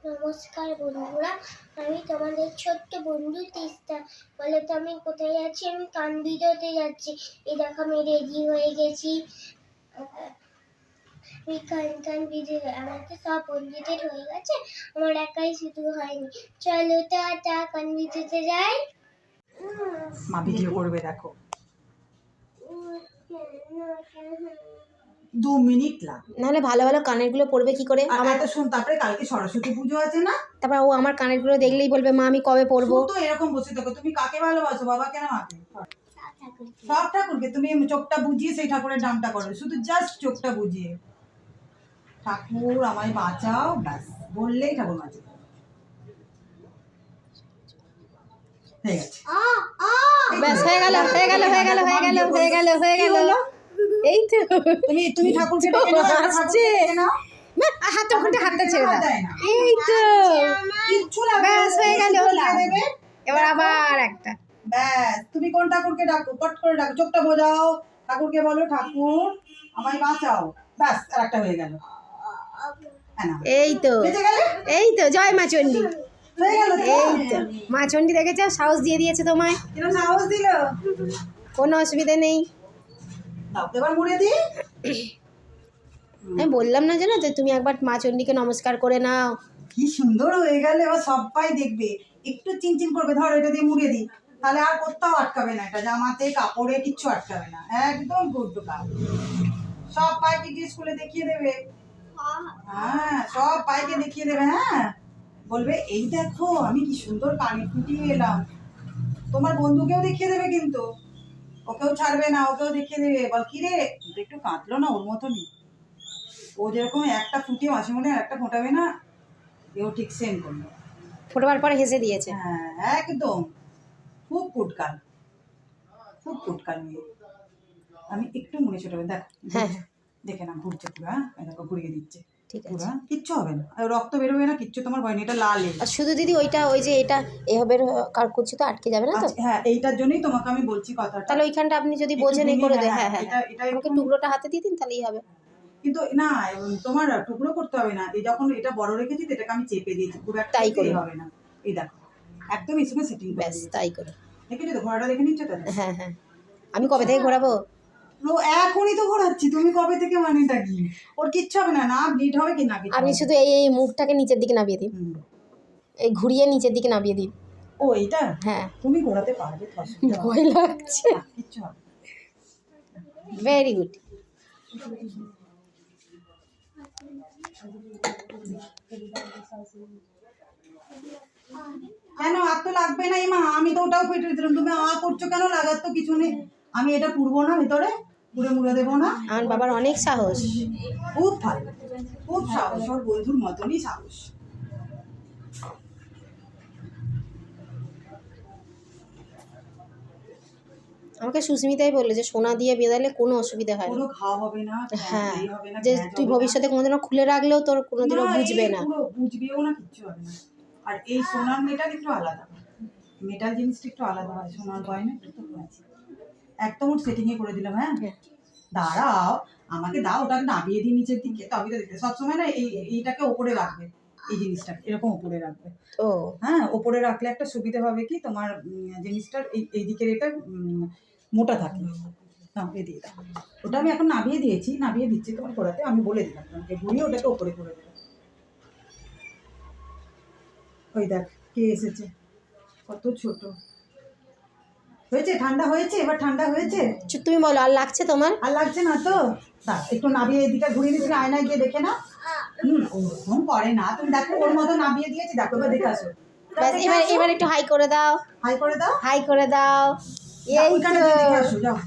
নমস্কার বন্ধুরা, আমি তোমাদের ছোট্ট বন্ধু তিস্তা। বলে তো আমি কোথায় যাচ্ছি? আমি কান ভিডিওতে যাচ্ছি। এই দেখো আমি রেডি হয়ে গেছি। আমি কান ভিডিও, আমার তো সব বন্ধুদের হয়ে গেছে, আমার একাই শুধু হয়নি। চলো টাটা, কান ভিডিওতে যাই। মা ভিডিও করবে, দেখো 2 মিনিট লাগবে। নাহলে ভালো ভালো কানের গুলো পরবে কি করে? আমার তো শুন, তারপরে কালকে সরস্বতী পুজো আছে না? তারপর ও আমার কানের গুলো দেখলেই বলবে মা আমি কবে পরবো। তো এরকম বসে থাকো, তুমি কাকে ভালোবাসো, বাবাকে না মাকে? সব ঠাকুরকে। তুমি চোখটা বুঝিয়ে সেই ঠাকুরের নামটা করো, শুধু জাস্ট চোখটা বুঝিয়ে ঠাকুর আমায় বাঁচাও, ব্যাস বললেই ঠাকুর বাঁচাবে। হয়ে গেছে, ব্যাস হয়ে গেল হয়ে গেল হয়ে গেল হয়ে গেল হয়ে গেল হয়ে গেল। এই তো তুমি ঠাকুরকে ডেকে নাও, আসছে। হাতে ওখানটা হাতটা ছেড়ে দাও। এই তো কিচ্ছু লাগবে না, ব্যাস হয়ে গেল। দেবে। এবার আবার একটা। ব্যাস, তুমি কোন ঠাকুরকে ডাকো, পট করে ডাকো, চোখটা বোঝাও, ঠাকুরকে বলো ঠাকুর আমায় বাঁচাও, ব্যাস আর একটা হয়ে গেল। এই তো এই তো জয় মা চণ্ডী। হয়ে গেল। এই তো মা চণ্ডী দেখেছো, সাহস দিয়ে দিয়েছে তোমায়। কিরকম সাহস দিল? কোনো অসুবিধা নেই। দাও তো এবার মুড়ে দি। আমি বললাম না জানো, যে তুমি একবার মা চণ্ডীকে নমস্কার করে নাও। কি সুন্দর হয়ে গেল, এবার সবাই দেখবে, একটু চিনচিন করবে। ধরো এটা দিয়ে মুড়ে দি, তাহলে আর কোথাও আটকাবে না, এটা জামাতে কাপড়ে কিচ্ছু আটকাবে না, একদম গুড কাজ। সব পাইকে গিয়ে স্কুলে দেখিয়ে দেবে। হ্যাঁ, সব পাইকে দেখিয়ে দেবে। হ্যাঁ, বলবে এই দেখো আমি কি সুন্দর কানে ফুটিয়ে এলাম। তোমার বন্ধুকেও দেখিয়ে দেবে, কিন্তু ওকেও ছাড়বে না, ওকেও দেখিয়ে দেবে। বল কি রে, একটু কাঁদলো না ওর মতনই, ও যেরকম একটা ফুটিয়ে মাসে মনে একটা ফোটাবে না, এও ঠিক সেম করলো। ফোটাবার পরে হেসে দিয়েছে। হ্যাঁ একদম, খুব কুটকাল, খুব কুটকাল মেয়ে। আমি একটু মনে ছোটাবে, দেখো হ্যাঁ দেখে না ঘুরছে পুরো। হ্যাঁ দেখো ঘুরিয়ে দিচ্ছে, ঠিক আছে। পুরো কিচ্ছু হবে না, আর রক্ত বেরোবে না, কিচ্ছু তোমার ভয় নেই। এটা লাল আর শুধু দিদি ওইটা, ওই যে এটা এভাবে কার করছি তো আটকে যাবে না তো? হ্যাঁ, এইটার জন্যই তোমাকে আমি বলছি কথাটা। তাহলে ওইখানটা আপনি যদি বোঝেন এই করে দেয়। হ্যাঁ হ্যাঁ, এটা আমাকে টুকরোটা হাতে দিয়ে দিন, তাহলেই হবে। কিন্তু না, তোমার টুকরো করতে হবে না। এই যখন এটা বড় রেখেছি, এটাকে আমি চেপে দিয়েছি, খুব একটা তাই করে হবে না। এই দেখো একদম এই সময় সেটিং ব্যাস তাই করে। দেখেছো তো, ঘোড়াটা দেখে নিচ্ছ তাহলে? হ্যাঁ হ্যাঁ, আমি কবে থেকে ঘোরাবো? ও এখনই তো ঘোরাচ্ছি, তুমি কবে থেকে? মানেটা কি? ওর কিচ্ছু হবে না, না ব্লিড হবে কি না কিছু। আপনি শুধু এই এই মুখটাকে নিচের দিকে নামিয়ে দিন, এই ঘুরিয়ে নিচের দিকে নামিয়ে দিন। ও এইটা? হ্যাঁ, তুমি ঘোরাতে পারবে, ভয় লাগছে। কিচ্ছু হবে। Very good. কেন আর তো লাগবে না মা, আমি তো ওটাও পেটে দিলাম, তুমি করছো কেন? লাগার তো কিছু নেই। আমি এটা পুরবো না, ভিতরে পুরে মুড়ে দেবো না। আমার বাবার অনেক সাহস, খুব ভালো, খুব সাহস, ওর বন্ধুর মতনই সাহস। আমাকে সুস্মিতাই বললো যে সোনা দিয়ে বেঁধালে কোনো অসুবিধা হয় না, কোনো ঘাও হবে না। হ্যাঁ, যে তুই ভবিষ্যতে কোনোদিনও খুলে রাখলেও তোর কোনোদিনও বুঝবে না, বুঝবেও না, কিচ্ছু হবে না। আর এই সোনার মেটাল একটু আলাদা, মেটাল জিনিসটা একটু আলাদা হয়, সোনার গয়না একটু আছে। একদম ওর সেটিং এ করে দিলাম। হ্যাঁ দাঁড়াও, আমাকে দাও, ওটাকে নামিয়ে দিই নিচের দিকে, তবে তো দেখতে সবসময় না এইটাকে ওপরে রাখবে, এই জিনিসটাকে এরকম ওপরে রাখবে। ও হ্যাঁ, ওপরে রাখলে একটা সুবিধা হবে কি, তোমার জিনিসটার এই দিকের এটা মোটা থাকে। দিয়ে দাও, ওটা আমি এখন নামিয়ে দিয়েছি, নামিয়ে দিচ্ছি তোমার ঘোরাতে। আমি বলে দিলাম তোমাকে, ঘুরিয়ে ওটাকে ওপরে করে দেবো। ওই দেখ কে এসেছে, কত ছোট হয়েছে। ঠান্ডা হয়েছে, এবার ঠান্ডা হয়েছে। তুমি বলো আর লাগছে তোমার? আর লাগছে না তো? একটু নামিয়ে এদিকে ঘুরিয়ে দিচ্ছি, আয়নায় গিয়ে দেখে না। ওরকম করে না, তুমি দেখো ওর মতো নামিয়ে দিয়েছি, দেখো এবার দেখে আসো। ব্যাস এবার এবার একটু হাই করে দাও, হাই করে দাও, হাই করে দাও। এই ওইখানে তো দেখে আসো, যাও।